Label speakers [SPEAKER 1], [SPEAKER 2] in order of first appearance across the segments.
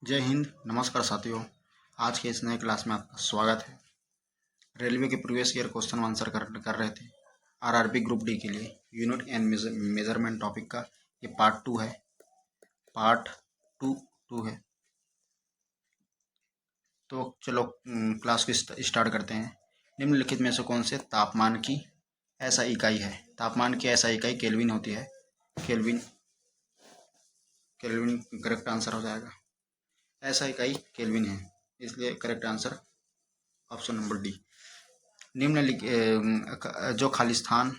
[SPEAKER 1] जय हिंद। नमस्कार साथियों, आज के इस नए क्लास में आपका स्वागत है। रेलवे के प्रीवियस ईयर क्वेश्चन आंसर कर रहे थे आरआरबी ग्रुप डी के लिए। यूनिट एंड मेजरमेंट टॉपिक का ये पार्ट टू है। पार्ट टू है। तो चलो क्लास को स्टार्ट करते हैं। निम्नलिखित में से कौन से तापमान की ऐसा इकाई है? तापमान की ऐसा इकाई केल्विन होती है। केल्विन केल्विन करेक्ट आंसर हो जाएगा। ऐसा इकाई केल्विन है, इसलिए correct answer option number D. जो खालिस्तान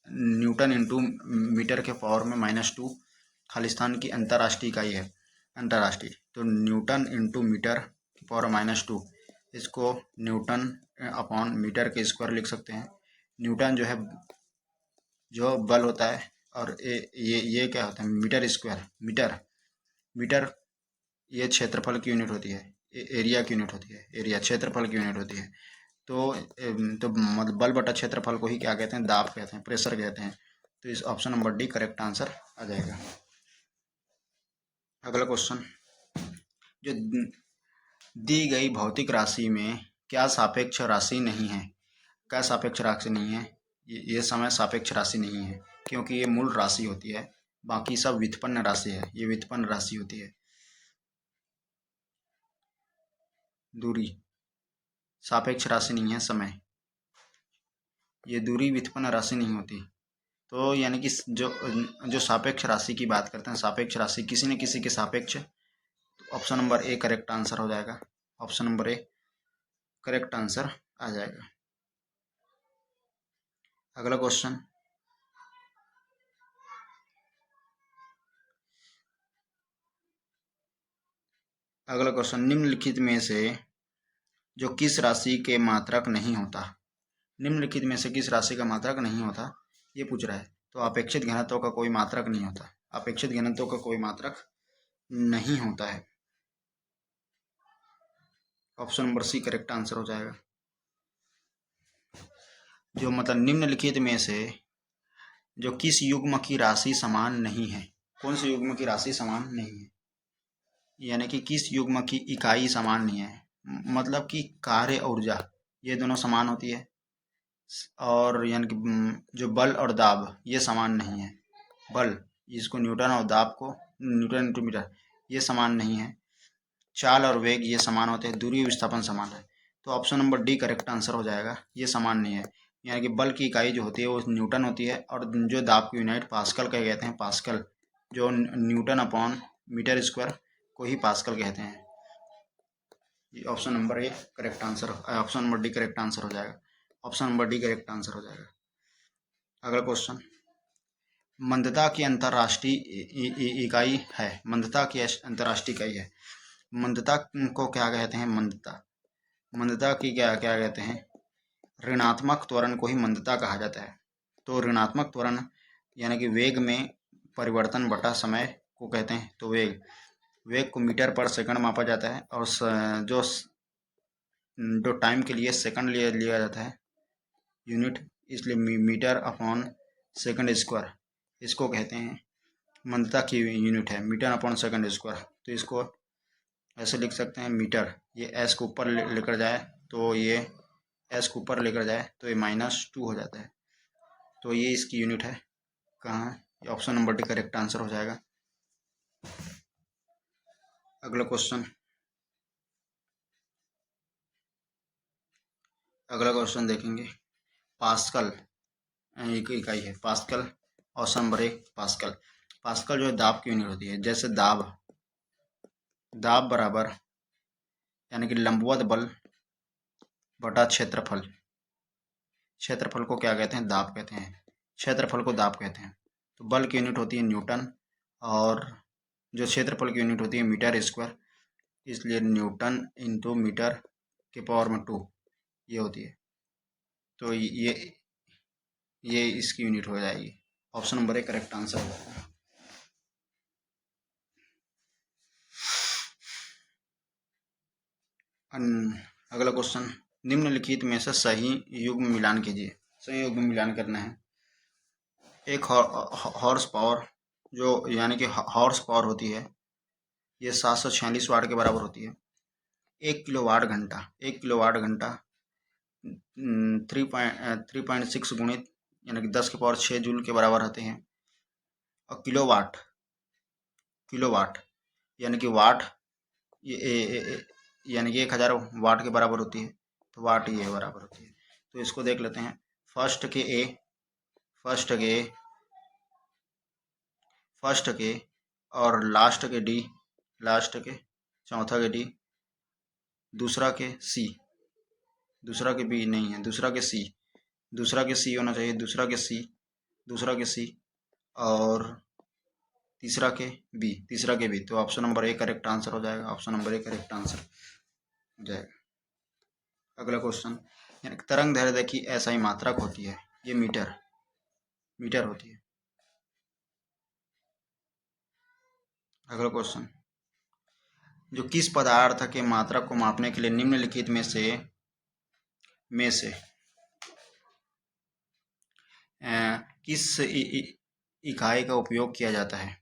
[SPEAKER 1] न्यूटन इंटू मीटर के पावर में -2 खालिस्तान की अंतर्राष्ट्रीय इकाई है। अंतर्राष्ट्रीय तो न्यूटन इंटू मीटर की पावर -2, इसको न्यूटन अपॉन मीटर के स्क्वायर लिख सकते हैं। न्यूटन जो है जो बल होता है, और ये क्या होता है? Metre square. मीटर ये क्षेत्रफल की यूनिट होती है, एरिया की यूनिट होती है। एरिया क्षेत्रफल की यूनिट होती है। तो बल बटा क्षेत्रफल को ही क्या कहते हैं? दाब कहते हैं, प्रेशर कहते हैं। तो इस option number D correct answer आ जाएगा। अगला क्वेश्चन, जो दी गई भौतिक राशि में क्या सापेक्ष राशि नहीं है? क्या सापेक्ष राशि नहीं है? ये समय सापेक्ष राशि नहीं है, क्योंकि ये मूल राशि होती है। बाकी सब व्युत्पन्न राशि है, ये व्युत्पन्न राशि होती है। दूरी सापेक्ष राशि नहीं है। समय, ये दूरी व्युत्पन्न राशि नहीं होती। तो यानी कि जो सापेक्ष राशि की बात करते हैं, सापेक्ष राशि किसी न किसी के सापेक्ष, तो option number A correct answer हो जाएगा। Option number A correct answer आ जाएगा। अगला क्वेश्चन, निम्नलिखित में से जो किस राशि के मात्रक नहीं होता? निम्नलिखित में से किस राशि का मात्रक नहीं होता, ये पूछ रहा है। तो अपेक्षित घनत्व का कोई मात्रक नहीं होता। अपेक्षित घनत्व का कोई मात्रक नहीं होता है। Option number C correct answer हो जाएगा। जो निम्नलिखित में से जो किस युग्म की राशि समान नहीं है? कौन सी युग्म की राशि समान नहीं है? यानी कि किस युग्म की इकाई समान नहीं है, मतलब कि कार्य ऊर्जा ये दोनों समान होती है, और यानी कि जो बल और दाब ये समान नहीं है। बल इसको न्यूटन और दाब को न्यूटन इंटू मीटर ये समान नहीं है। चाल और वेग ये समान होते हैं। दूरी विस्थापन समान है। तो option number D correct answer हो जाएगा। ये समान नहीं है, यानी कि बल की इकाई जो होती है वो न्यूटन होती है, और जो दाब की यूनिट पास्कल कह कहते हैं। पास्कल जो न्यूटन अपॉन मीटर स्क्वायर को ही पास्कल कहते हैं। ये option number A correct answer, option number D correct answer हो जाएगा। Option number D correct answer हो जाएगा। अगला क्वेश्चन, मंदता की अंतर्राष्ट्रीय इकाई है। मंदता की अंतर्राष्ट्रीय इकाई है। मंदता को क्या कहते हैं? मंदता की क्या क्या कहते हैं? ऋणात्मक त्वरण को ही मंदता कहा जाता है। तो ऋणात्मक त्वरण यानी कि वेग में परिवर्तन बटा समय को कहते हैं। तो वेग को मीटर पर सेकंड मापा जाता है, और जो टाइम के लिए सेकंड लिया जाता है यूनिट, इसलिए मीटर अपॉन सेकंड स्क्वायर इसको कहते हैं मंदता की यूनिट है। मीटर अपॉन सेकंड स्क्वायर, तो इसको ऐसे लिख सकते हैं। मीटर ये एस को ऊपर लेकर जाए तो ये एस को ऊपर लेकर जाए तो ये -2 हो जाता है। तो ये इसकी यूनिट है। कहाँ? ये option number D correct answer हो जाएगा। अगला क्वेश्चन देखेंगे। पास्कल एक इकाई है। पास्कल ऑप्शन नंबर ए पास्कल। पास्कल जो है दाब की यूनिट होती है। जैसे दाब बराबर यानी कि लंबवत बल बटा क्षेत्रफल। क्षेत्रफल को क्या कहते हैं? दाब कहते हैं। क्षेत्रफल को दाब कहते हैं। तो बल की यूनिट होती है न्यूटन, और जो क्षेत्रफल की यूनिट होती है मीटर स्क्वायर, इसलिए न्यूटन इंटू मीटर के पावर में 2 ये होती है। तो ये इसकी यूनिट हो जाएगी। Option number A correct answer हो जाएगा। अगला क्वेश्चन, निम्नलिखित में से सही युग्म मिलान कीजिए। सही युग्म मिलान करना है। एक हॉर्स पावर जो यानी कि हॉर्स पावर होती है, ये 746 वाट के बराबर होती है। 1 किलोवाट घंटा 3.6 गुणित यानी कि 10⁻6 जूल के बराबर आते हैं। और किलोवाट किलोवाट यानी कि वाट यानी कि 1000 वाट के बराबर होती है, तो वाट ये बराबर होती है। तो इसको देख लेते हैं। फर्स्ट के और लास्ट के डी, लास्ट के चौथा के डी, दूसरा के सी, दूसरा के बी नहीं है, दूसरा के सी होना चाहिए, दूसरा के सी और तीसरा के बी। तो option number A correct answer हो जाएगा। Option number A correct answer हो जाएगा। अगला क्वेश्चन, यानी तरंग दैर्ध्य की ऐसा ही मात्रक होती है, ये मीटर होती है। अगला क्वेश्चन, जो किस पदार्थ के मात्रक को मापने के लिए निम्नलिखित में से किस इकाई का उपयोग किया जाता है?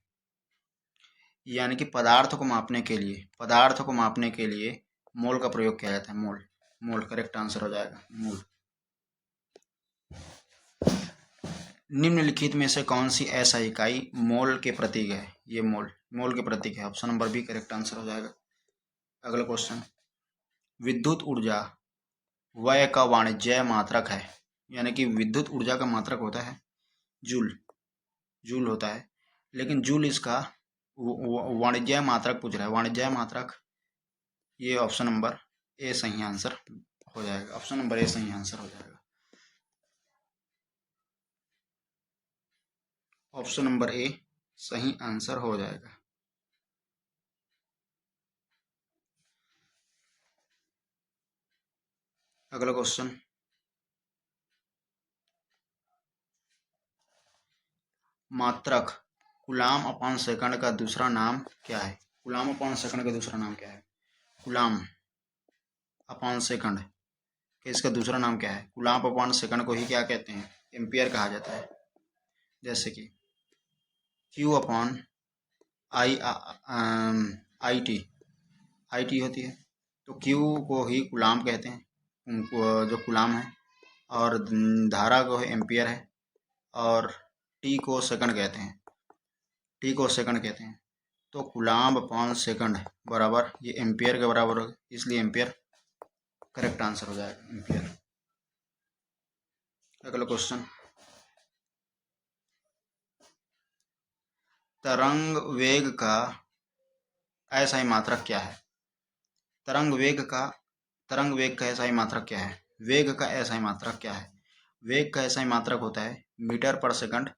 [SPEAKER 1] यानी कि पदार्थ को मापने के लिए मोल का प्रयोग किया जाता है। मोल करेक्ट आंसर हो जाएगा, मोल। निम्नलिखित में से कौन सी ऐसा इकाई मोल के प्रतीक है? ये मोल के प्रतीक है। Option number B correct answer हो जाएगा। अगला क्वेश्चन, विद्युत ऊर्जा व्यय का वाणिज्यिक मात्रक है। यानी कि विद्युत ऊर्जा का मात्रक होता है जूल होता है, लेकिन जूल इसका वाणिज्यिक मात्रक पूछ रहा है। वाणिज्यिक मात्रक, ये ऑप्शन नंबर ए सही आंसर हो जाएगा। ऑप्शन नंबर ए सही आंसर हो जाएगा। ऑप्शन नंबर ए सही आंसर हो जाएगा। अगला क्वेश्चन, मात्रक कूलाम अपॉन सेकंड का दूसरा नाम क्या है? कूलाम अपॉन सेकंड का दूसरा नाम क्या है? कूलाम अपॉन सेकंड का इसका दूसरा नाम क्या है? कूलाम अपॉन सेकंड को ही क्या कहते हैं? एम्पियर कहा जाता है। जैसे कि Q अपॉन आई टी होती है, तो Q को ही कूलाम कहते हैं, जो कूलाम है, और धारा को एम्पियर है, और टी को सेकंड कहते हैं। तो कूलाम अपॉन सेकंड बराबर ये एम्पियर के बराबर होगा, इसलिए एम्पियर करेक्ट आंसर हो जाएगा, एम्पियर। अगला क्वेश्चन, तरंग वेग का ऐसा ही मात्रक क्या है? तरंग वेग का ऐसा ही मात्रक क्या है? वेग का ऐसा ही मात्रक क्या है? वेग का ऐसा ही मात्रक होता है मीटर पर सेकंड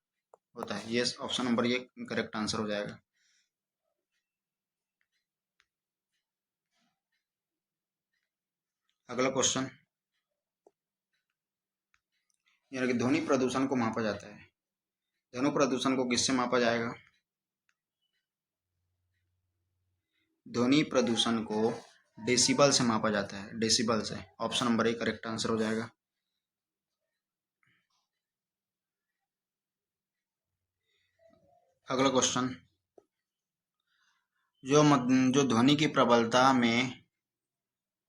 [SPEAKER 1] होता है। ये ऑप्शन नंबर ये करेक्ट आंसर हो जाएगा। अगला क्वेश्चन, यानी कि ध्वनि प्रदूषण को मापा जाता है। ध्वनि प्रदूषण को किससे मापा जाएगा? ध्वनि प्रदूषण को डेसिबल से मापा जाता है, डेसिबल से। Option number A correct answer हो जाएगा। अगला क्वेश्चन, जो ध्वनि की प्रबलता में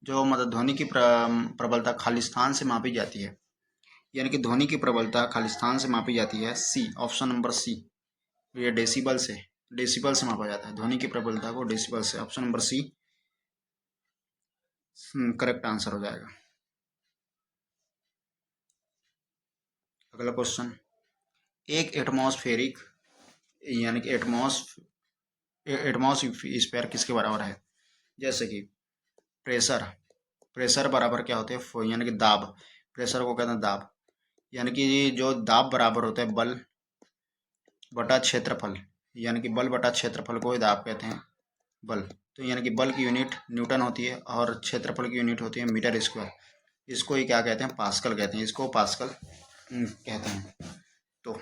[SPEAKER 1] ध्वनि की प्रबलता खालिस्तान से मापी जाती है, यानी कि ध्वनि की प्रबलता खालिस्तान से मापी जाती है, सी, ऑप्शन नंबर सी। ये डेसिबल से मापा जाता है ध्वनि की प्रबलता को, डेसिबल से। Option number C correct answer हो जाएगा। अगला क्वेश्चन, एक एटमॉस्फेरिक यानी कि एटमॉस्फेयर किसके बराबर है? जैसे कि प्रेशर बराबर क्या होते हैं? यानी कि दाब। प्रेशर को कहते हैं दाब, यानी कि जो दाब बराबर होता है बल बटा क्षेत्रफल, यानी कि बल बटा क्षेत्रफल को ही दाब कहते हैं, बल। तो यानी कि बल की यूनिट न्यूटन होती है और क्षेत्रफल की यूनिट होती है मीटर स्क्वायर। इसको ही क्या कहते हैं? पास्कल कहते हैं। इसको पास्कल कहते हैं। तो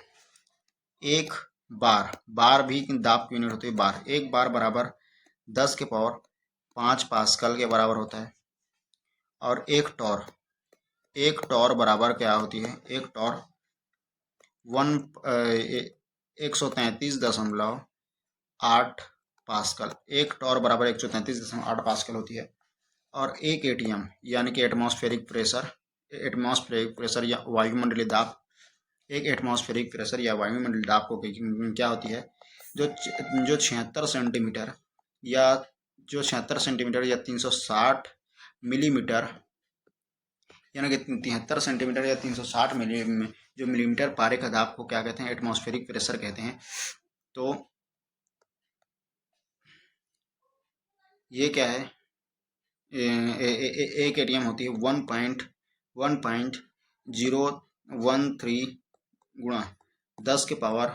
[SPEAKER 1] एक बार भी दाब की यूनिट होती है बार। एक बार बराबर 10⁵ पास्कल के बराबर होता है। और एक टॉर बराबर क्या होती है? एक टॉर 133.8 पास्कल। एक टॉर बराबर 133.8 पास्कल होती है। और एक एटीएम यानी कि एटमॉस्फेरिक प्रेशर या वायुमंडलीय दाब, एक एटमॉस्फेरिक प्रेशर या वायुमंडलीय दाब को क्या होती है, जो 76 सेंटीमीटर या 360 मिलीमीटर, यानी कि 73 सेंटीमीटर या 360 जो मिलीमीटर पारे का दाब को क्या कहते हैं, एटमॉस्फेरिक प्रेशर कहते हैं। तो ये क्या है, एक एटीएम होती है 1.013 गुणा 10 के पावर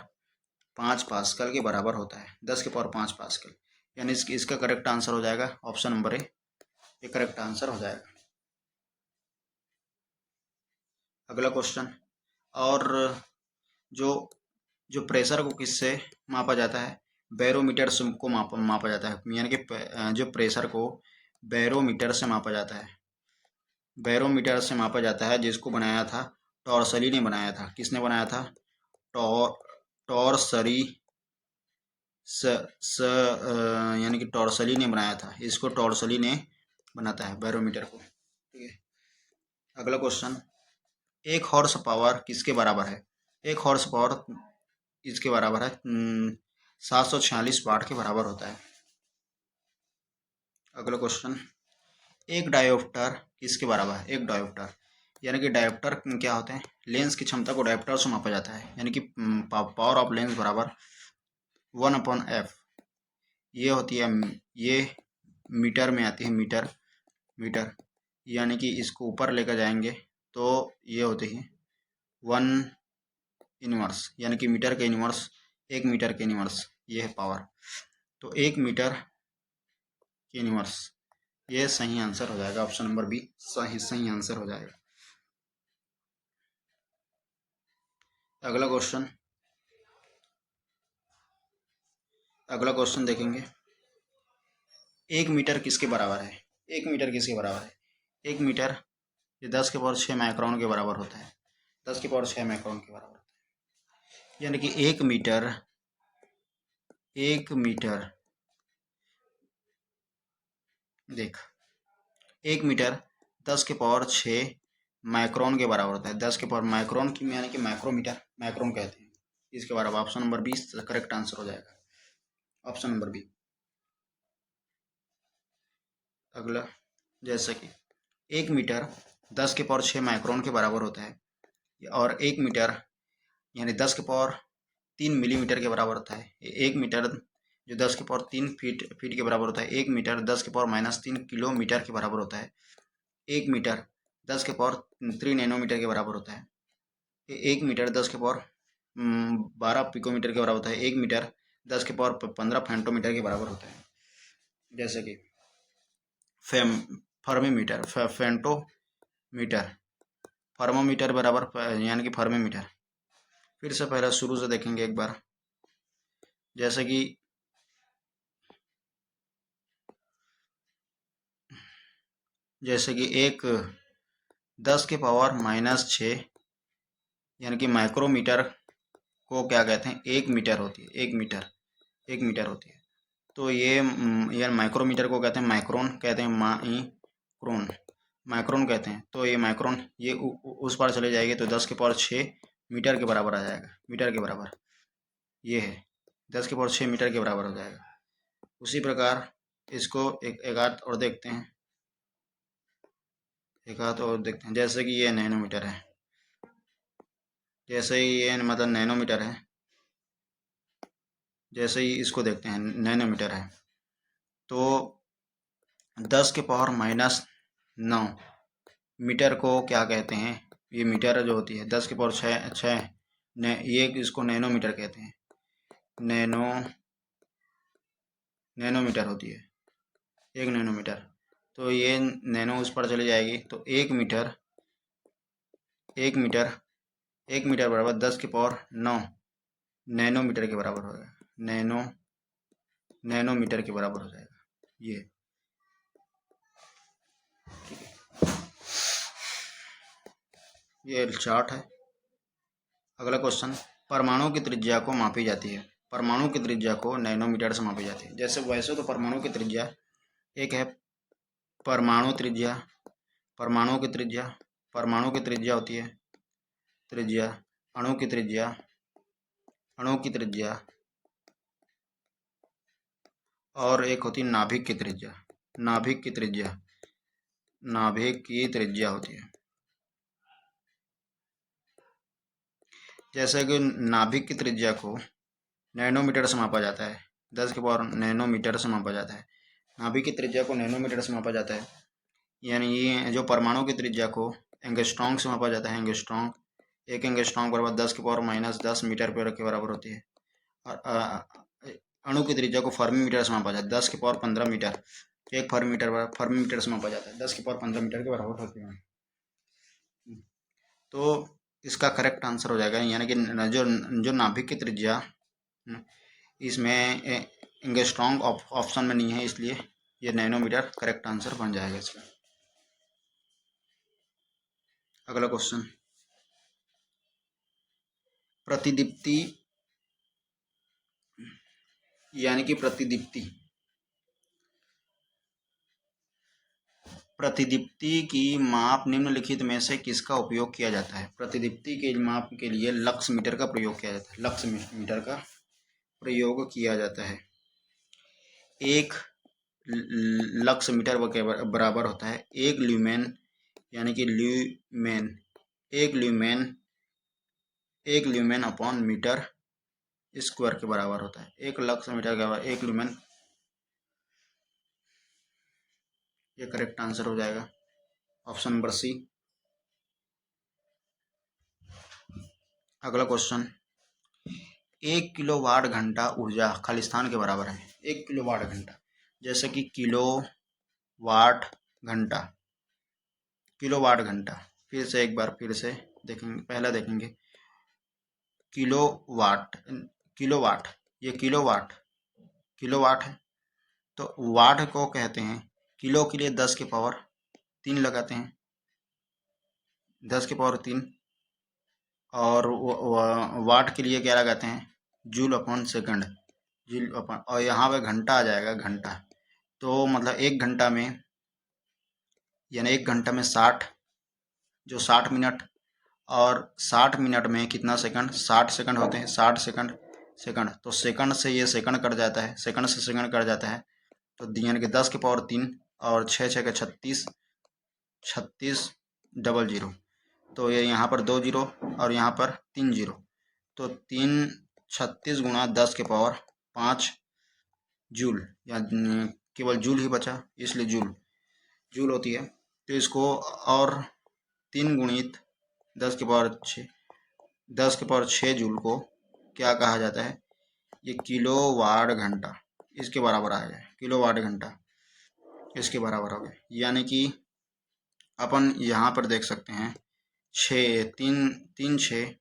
[SPEAKER 1] 5 पास्कल के बराबर होता है। 10 के पावर 5 पास्कल, यानी इसका करेक्ट आंसर हो जाएगा ऑप्शन नंबर ए, ये करेक्ट आंसर हो जाएगा। अगला क्वेश्चन, और जो प्रेशर को किससे मापा जाता है, बैरोमीटर से को मापा जाता है, यानी कि जो प्रेशर को बैरोमीटर से मापा जाता है, बैरोमीटर से मापा जाता है, जिसको बनाया था टॉर्सली ने बनाया था। किसने बनाया था, टॉर्सली यानी कि टॉर्सली ने बनाया था। इसको टॉर्सली ने बनाता है बैरोमीटर को, ठीक है। अगला क्वेश्चन, एक हॉर्स पावर किसके बराबर है, एक हॉर्स पावर इसके बराबर है 746 वाट के बराबर होता है। अगला क्वेश्चन, एक डायोप्टर किसके बराबर है, एक डायोप्टर, यानी कि डायोप्टर क्या होते हैं, लेंस की क्षमता को डायोप्टर से मापा जाता है, यानी कि पावर ऑफ लेंस बराबर 1/f, ये होती है, ये मीटर में आती है, मीटर, यानी कि इसको ऊपर लेकर जाएंगे तो ये होती है 1 इनवर्स, यानी कि मीटर के इनवर्स, 1 मीटर के इनवर्स, ये है पावर। तो 1 मीटर के इनवर्स, ये सही आंसर हो जाएगा, ऑप्शन नंबर बी सही आंसर हो जाएगा। अगला क्वेश्चन देखेंगे, एक मीटर किसके बराबर है, एक मीटर किसके बराबर है, एक मीटर ये 10 के पावर 6 माइक्रोन के बराबर होता है, 10 के पावर 6 माइक्रोन के बराबर होता है, यानी कि एक मीटर देख, एक मीटर 10 के पावर 6 माइक्रोन के बराबर होता है। 10 के पावर माइक्रोन की यानी कि माइक्रोमीटर, माइक्रोन कहते हैं, इसके बराबर। ऑप्शन नंबर 20 करेक्ट आंसर हो जाएगा, ऑप्शन नंबर बी। अगला, जैसे कि एक मीटर 10 के पावर 6 माइक्रोन के बराबर होता है, और एक मीटर यानी 10 के पावर 3 मिलीमीटर के बराबर होता है। एक मीटर जो 10 के पावर 3 फीट के बराबर होता है। एक मीटर 10 के पावर -3 किलोमीटर के बराबर होता है। एक मीटर 10 के पावर 3 नैनोमीटर के बराबर होता है। एक मीटर 10 के पावर 12 पिकोमीटर के बराबर होता है। एक मीटर 10 के पावर 15 फेंटोमीटर के बराबर होता है। जैसे कि फर्मीमीटर, फेंटोमीटर, थर्मोमीटर बराबर यानी कि फर्मीमीटर। फिर से पहले शुरू से देखेंगे एक बार, जैसे कि एक 10 के पावर -6 यानी कि माइक्रोमीटर को क्या कहते हैं, एक मीटर होती है, एक मीटर होती है। तो ये माइक्रोमीटर को कहते हैं माइक्रोन, कहते हैं माइक्रोन कहते हैं। तो ये माइक्रोन ये उस पार चले जाएगी तो 10 के पावर 6 मीटर के बराबर आ जाएगा, मीटर के बराबर ये है, 10 के पावर 6 मीटर के बराबर हो जाएगा। उसी प्रकार इसको एक आध और देखते हैं, जैसे कि ये नैनोमीटर है, जैसे ही ये मतलब नैनोमीटर है, जैसे ही इसको देखते हैं नैनोमीटर है, तो 10 के पावर -9 मीटर को क्या कहते हैं, ये मीटर जो होती है 10 के पावर 6 ये इसको नैनोमीटर कहते हैं, नैनोमीटर होती है, एक नैनोमीटर। तो ये नैनो उस पर चली जाएगी तो एक मीटर बराबर 10 के पावर 9 नैनोमीटर के बराबर होगा, नैनोमीटर के बराबर हो जाएगा ये। ये चार्ट है। अगला क्वेश्चन, परमाणु की त्रिज्या को मापी जाती है, परमाणु की त्रिज्या को नैनोमीटर से मापी जाती है। जैसे वैसे तो परमाणु की त्रिज्या एक है परमाणु त्रिज्या, परमाणु की त्रिज्या, परमाणु की त्रिज्या होती है त्रिज्या, अणु की त्रिज्या, अणु की त्रिज्या, और एक होती है नाभिक की त्रिज्या, नाभिक की त्रिज्या, नाभिक की त्रिज्या होती है। जैसे कि नाभिक की त्रिज्या को नैनोमीटर से मापा जाता है, 10 के पावर नैनोमीटर से मापा जाता है। नाभिक की त्रिज्या को नैनोमीटर से मापा जाता है। यानी ये जो परमाणु की त्रिज्या को एंगस्ट्रॉन्ग से मापा जाता है, एंगस्ट्रॉन्ग, एक एंगस्ट्रॉन्ग बराबर 10 के पावर -10 मीटर के बराबर होती है। और अणु की त्रिज्या को फर्मी मीटर से मापा जाता है, 10 के पावर 15 मीटर, एक फर्मी मीटर से मापा जाता है, 10 के पावर 15 मीटर के बराबर होती है। तो इसका करेक्ट आंसर हो जाएगा, यानी कि जो नाभिक की त्रिज्या, इसमें एंगस्ट्रॉन्ग ऑप्शन में नहीं है, इसलिए ये नैनोमीटर करेक्ट आंसर बन जाएगा इसका। अगला क्वेश्चन, प्रतिदीप्ति यानी कि प्रतिदीप्ति की माप निम्नलिखित में से किसका उपयोग किया जाता है? प्रतिदीप्ति के माप के लिए लक्स मीटर का प्रयोग किया जाता है, लक्स मीटर का प्रयोग किया जाता है। एक लक्स मीटर बराबर होता है एक ल्यूमेन, यानी कि एक ल्यूमेन अपॉन मीटर स्क्वायर के बराबर होता है। एक लक्स मीटर के बराबर एक ल्यूमेन, ये करेक्ट आंसर हो जाएगा, ऑप्शन नंबर सी। अगला क्वेश्चन, 1 किलोवाट घंटा ऊर्जा खालिस्तान के बराबर है। 1 किलोवाट घंटा, जैसे कि किलोवाट घंटा, किलोवाट घंटा, फिर से एक बार फिर से देखेंगे, पहला देखेंगे किलोवाट, किलोवाट, ये किलोवाट है। तो वाट को कहते हैं, किलो के लिए 10 के पावर 3 लगाते हैं, 10 के पावर 3, और वाट के लिए क्या लगाते हैं, joule upon second, joule upon, और यहाँ पे घंटा आ जाएगा, घंटा। तो मतलब एक घंटा में, यानी एक घंटा में 60, जो 60 मिनट, और 60 मिनट में कितना सेकंड, 60 सेकंड होते हैं, 60 सेकंड, तो सेकंड से ये सेकंड कट जाता है, सेकंड से सेकंड कट जाता है, तो यानी कि 10 के पावर 3 और 6 6 के 36, 36 डबल जीरो, तो ये यहाँ पर 2 जीरो और यहाँ पर 3 जीरो, तो 3 36 गुणा 10 के पावर 5 जूल, या केवल जूल ही बचा, इसलिए जूल होती है। तो इसको और 3 गुणित 10 के पावर 6, 10 के पावर 6 जूल को क्या कहा जाता है, ये किलोवाट घंटा, इसके बराबर आ जाए, किलोवाट घंटा इसके बराबर हो गया। यानी कि अपन यहाँ पर देख सकते हैं 6 3 3 6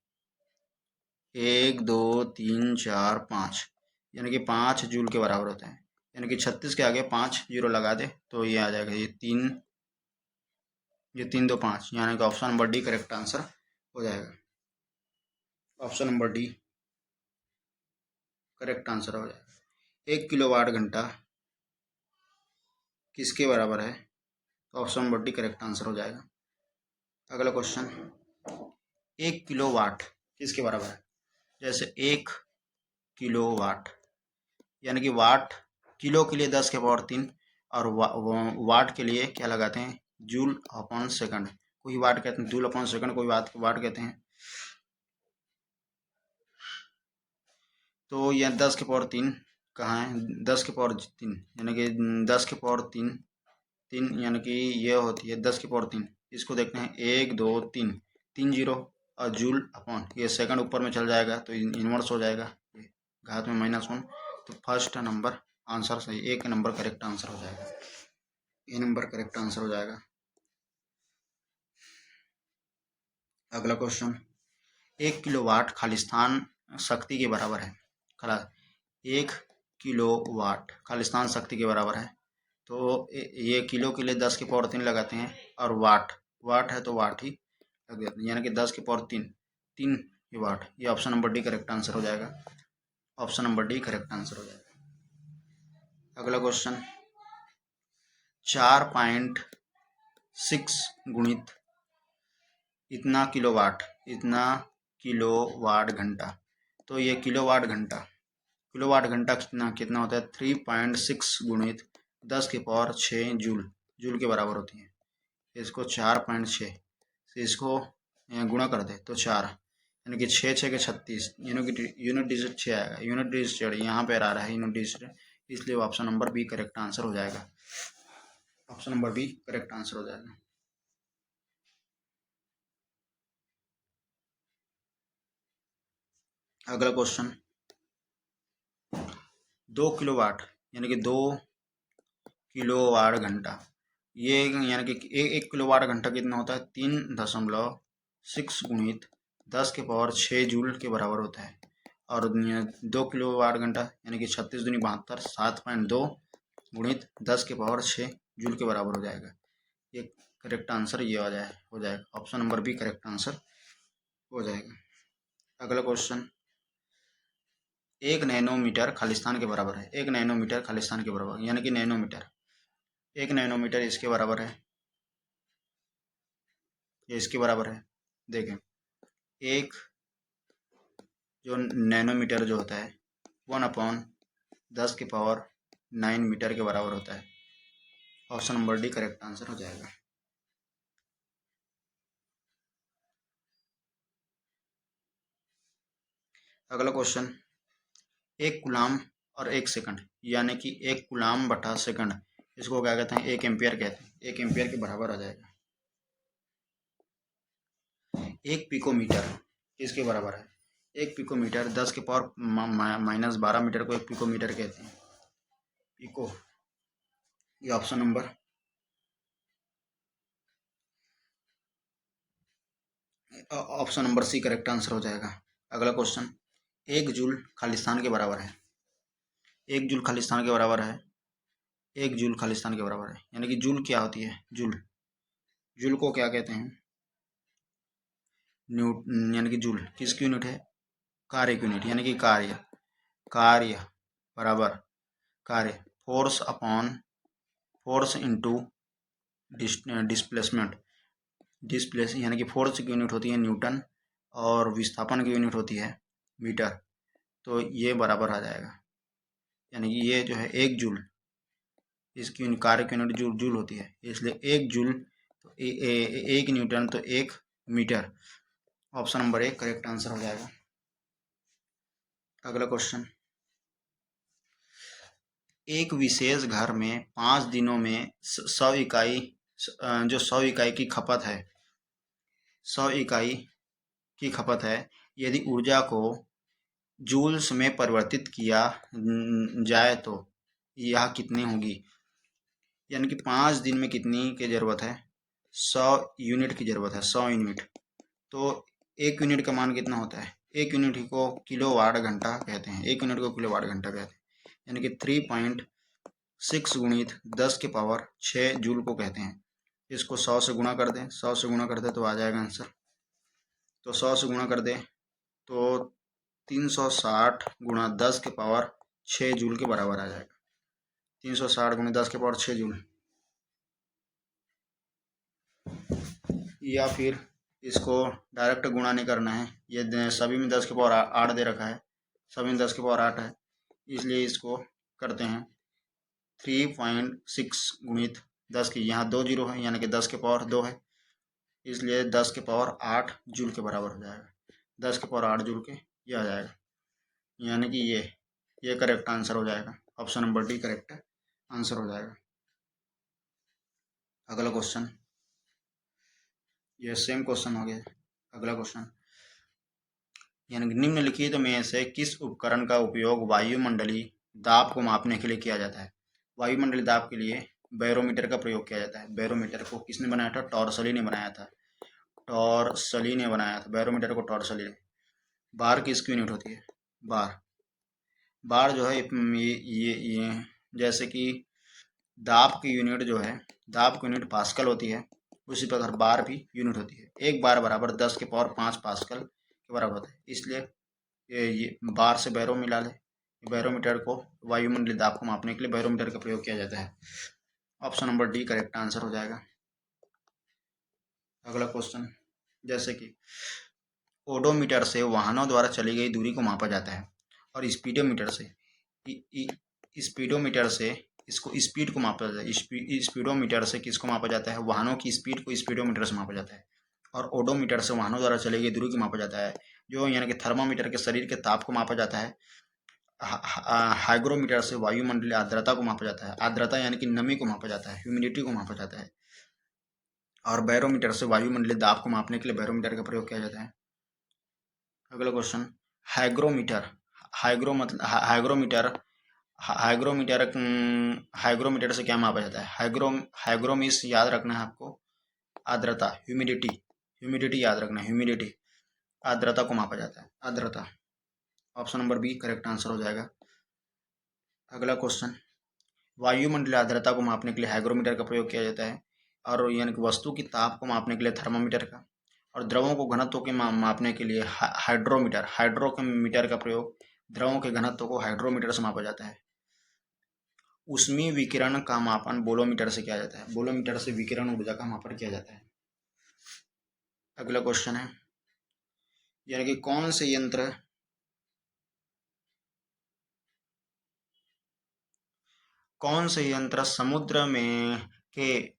[SPEAKER 1] 1 2 3 4 5, यानी कि 5 जूल के बराबर होता है। यानी कि 36 के आगे 5 जीरो लगा दे तो ये आ जाएगा, ये 3 2 5, यानी कि option number D correct answer हो जाएगा, option number D correct answer हो जाएगा। 1 किलोवाट घंटा किसके बराबर है, तो option number D correct answer हो जाएगा। अगला क्वेश्चन, 1 किलोवाट किसके बराबर है? जैसे 1 किलोवाट, यानी कि वाट, किलो के लिए 10 के पावर 3, और वाट के लिए क्या लगाते हैं, जूल अपॉन सेकंड, कोई वाट कहते हैं जूल अपॉन सेकंड, कोई वाट कहते हैं। तो यह 10 के पावर 3 कहाँ है, 10 के पावर 3, यानी कि 10 के पावर 3, यानी कि ये होती है 10 के पावर 3, इसको देखते हैं 1 2 3, 3 जीरो, और जूल अपॉन ये सेकंड ऊपर में चल जाएगा तो इन्वर्स हो जाएगा, घात में -1, तो फर्स्ट नंबर आंसर सही, एक नंबर करेक्ट आंसर हो जाएगा, ए नंबर करेक्ट आंसर हो जाएगा। अगला क्वेश्चन, 1 किलोवाट खालिस्तान शक्ति के बराबर है। 1 किलोवाट खालिस्तान शक्ति के बराबर है, तो ये किलो के लिए 10 के पावर 3 लगाते हैं, और वाट है तो वाट ही लग जाते हैं, यानी कि 10 के पावर 3 वाट, ये option number D correct answer हो जाएगा। Option number D correct answer हो जाएगा। अगला क्वेश्चन 4.6 गुणित इतना किलोवाट घंटा। तो ये किलोवाट घंटा कितना कितना होता है 3.6 गुणित 10⁶ जूल के बराबर होती है। इसको 4.6 से इसको गुणा कर दे तो 4 यानी कि 6 के 36 यूनिट डिजिट 6 आएगा। यूनिट डिजिट यहाँ पे आ रहा है यूनिट डिजिट, इसलिए option number B correct answer हो जाएगा। Option number B correct answer हो जाएगा। अगला क्वेश्चन 2 किलोवाट यानी कि 2 किलोवाट घंटा, ये यानी कि एक किलोवाट घंटा कितना होता है 3.6 गुणित 10⁶ जूल के बराबर होता है। और 2 किलोवाट घंटा यानी कि 36 दूनी 72 7.2 गुणित 10⁶ जूल के बराबर हो जाएगा। ये करेक्ट आंसर ये हो जाएगा। Option number B correct answer हो जाएगा। अगला क्वेश्चन 1 नैनोमीटर खालिस्तान के बराबर है। 1 नैनोमीटर खालिस्तान के बराबर यानी कि नैनोमीटर, 1 नैनोमीटर इसके बराबर है, ये इसके बराबर है। देखें एक जो नैनोमीटर जो होता है 1/10⁹ मीटर के बराबर होता है। Option number D correct answer हो जाएगा। अगला क्वेश्चन 1 कूलाम और 1 सेकंड यानी कि 1 कूलाम बटा सेकंड, इसको क्या कहते हैं 1 एम्पियर कहते हैं। 1 एम्पियर के बराबर आ जाएगा। 1 पिकोमीटर इसके बराबर है। 1 पिकोमीटर 10⁻⁻12 मीटर को 1 पिकोमीटर कहते हैं। पिको, ये option number C correct answer हो जाएगा। अगला क्वेश्चन 1 जूल खालिस्तान के बराबर है। 1 जूल खालिस्तान के बराबर है। 1 जूल खालिस्तान के बराबर है यानी कि जूल क्या होती है, जूल को क्या कहते हैं यानी कि जूल किसकी यूनिट है, कार्य की यूनिट यानी कि कार्य बराबर कार्य फोर्स इंटू डिस्प्लेसमेंट यानी कि फोर्स की यूनिट होती है न्यूटन और विस्थापन की यूनिट होती है मीटर। तो ये बराबर आ जाएगा यानी कि ये जो है 1 जूल, इसकी कार्य की यूनिट जूल होती है, इसलिए 1 जूल तो 1 न्यूटन तो 1 metre. Option number 1 correct answer हो जाएगा। अगला क्वेश्चन एक विशेष घर में 5 दिनों में 100 इकाई जो 100 इकाई की खपत है 100 इकाई की खपत है, यदि ऊर्जा को जूल्स में परिवर्तित किया जाए तो यह कितनी होगी। यानी कि 5 दिन में कितनी की ज़रूरत है 100 यूनिट की ज़रूरत है 100 यूनिट। तो 1 यूनिट का मान कितना होता है, 1 यूनिट को किलोवाट घंटा कहते हैं। 1 यूनिट को किलोवाट घंटा कहते हैं यानी कि 3.6 गुणित 10⁶ जूल को कहते हैं। इसको 100 से गुणा कर दें, 100 से गुणा कर दें तो आ जाएगा आंसर। तो 100 से गुणा कर दें तो 360 गुणा 10⁶ जूल के बराबर आ जाएगा। 360 गुणा 10⁶ जूल, या फिर इसको डायरेक्ट गुणा नहीं करना है, ये सभी में 10⁸ दे रखा है, सभी में 10⁸ है, इसलिए इसको करते हैं 3.6 गुणित 10 की, यहाँ 2 जीरो है यानी कि 10⁻2 है, इसलिए 10⁸ जूल के बराबर हो जाएगा। 10⁸ जूल के ये आ जाएगा यानी कि ये करेक्ट आंसर हो जाएगा। Option number D correct answer हो जाएगा। अगला क्वेश्चन, ये सेम क्वेश्चन हो गया। अगला क्वेश्चन यानी कि निम्नलिखित में से किस उपकरण का उपयोग वायुमंडलीय दाब को मापने के लिए किया जाता है। वायुमंडलीय दाब के लिए बैरोमीटर का प्रयोग किया जाता है। बैरोमीटर को किसने बनाया था, टॉर्सली ने बनाया था। टॉर्सली ने बनाया था बैरोमीटर को, टॉर्सली ने। बार किसकी यूनिट होती है, बार जो है ये जैसे कि दाब की यूनिट जो है, दाब की यूनिट पास्कल होती है, उसी प्रकार बार भी यूनिट होती है। 1 बार बराबर 10⁵ पास्कल के बराबर होता है, इसलिए ये बार से बैरो मिला ले बैरोमीटर को वायुमंडलीय दाब को मापने के लिए बैरोमीटर का प्रयोग किया जाता है। Option number D correct answer हो जाएगा। अगला क्वेश्चन, जैसे कि ओडोमीटर से वाहनों द्वारा चली गई दूरी को मापा जाता है और स्पीडोमीटर से स्पीडोमीटर से इसको स्पीड को मापा जाता है। स्पीडोमीटर से किसको मापा जाता है? वाहनों की स्पीड को स्पीडोमीटर से मापा जाता है। और ओडोमीटर से वाहनों द्वारा चली गई दूरी को मापा जाता है, जो यानी कि थर्मामीटर के शरीर के ताप को मापा जाता है। हाइग्रोमीटर से वायुमंडलीय आर्द्रता को मापा जाता है। आर्द्रता यानी कि नमी को मापा जाता है, ह्यूमिडिटी को मापा जाता है। और बैरोमीटर से वायुमंडलीय दाब को मापने के लिए बैरोमीटर का प्रयोग किया जाता है। अगला क्वेश्चन, हाइग्रोमीटर। हाइग्रोमीटर हाइग्रोमीटर से क्या मापा जाता है? हाइग्रोमीस याद रखना है आपको, आर्द्रता, ह्यूमिडिटी याद रखना है, ह्यूमिडिटी, आर्द्रता को मापा जाता है, आर्द्रता। Option number B correct answer हो जाएगा। अगला क्वेश्चन, वायुमंडलीय आर्द्रता को मापने के लिए हाइग्रोमीटर का प्रयोग किया जाता है और यानी कि वस्तु की ताप को मापने के लिए थर्मामीटर का, और द्रवों को घनत्व के मापने के लिए हाइड्रोमीटर का प्रयोग, द्रवों के घनत्व को हाइड्रोमीटर से मापा जाता है। ऊष्मीय विकिरण का मापन बोलोमीटर से किया जाता है। बोलोमीटर से विकिरण ऊर्जा का मापन किया जाता है। अगला क्वेश्चन है, यानी कि कौन से यंत्र समुद्र में के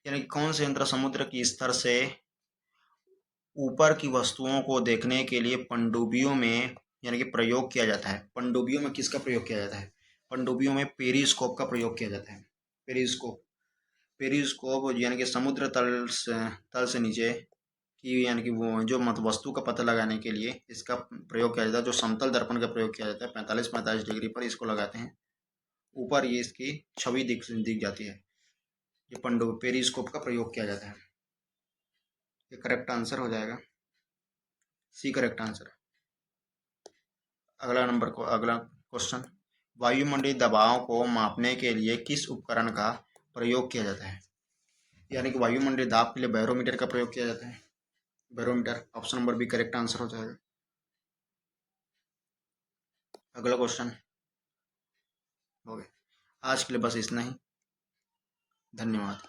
[SPEAKER 1] यानी कि कौन से यंत्र समुद्र की स्तर से ऊपर की वस्तुओं को देखने के लिए पनडुब्बियों में यानी कि प्रयोग किया जाता है? पनडुब्बियों में किसका प्रयोग किया जाता है? पनडुब्बियों में पेरिस्कोप का प्रयोग किया जाता है। पेरिस्कोप यानी कि समुद्र तल से नीचे की यानी कि वो जो मत वस्तु का पता लगाने के लिए इसका प्रयोग किया जाता है। जो समतल दर्पण का प्रयोग किया जाता है 45 डिग्री पर इसको लगाते हैं, ऊपर ये इसकी छवि दिख जाती है। ये पेरिस्कोप का प्रयोग किया जाता है। ये करेक्ट आंसर हो जाएगा, सी करेक्ट आंसर। अगला क्वेश्चन, वायुमंडलीय दबाव को मापने के लिए किस उपकरण का प्रयोग किया जाता है? यानी कि वायुमंडलीय दाब के लिए बैरोमीटर का प्रयोग किया जाता है। Barometer, option number B correct answer हो जाएगा। अगला क्वेश्चन हो गया। आज के लिए बस इतना ही। धन्यवाद।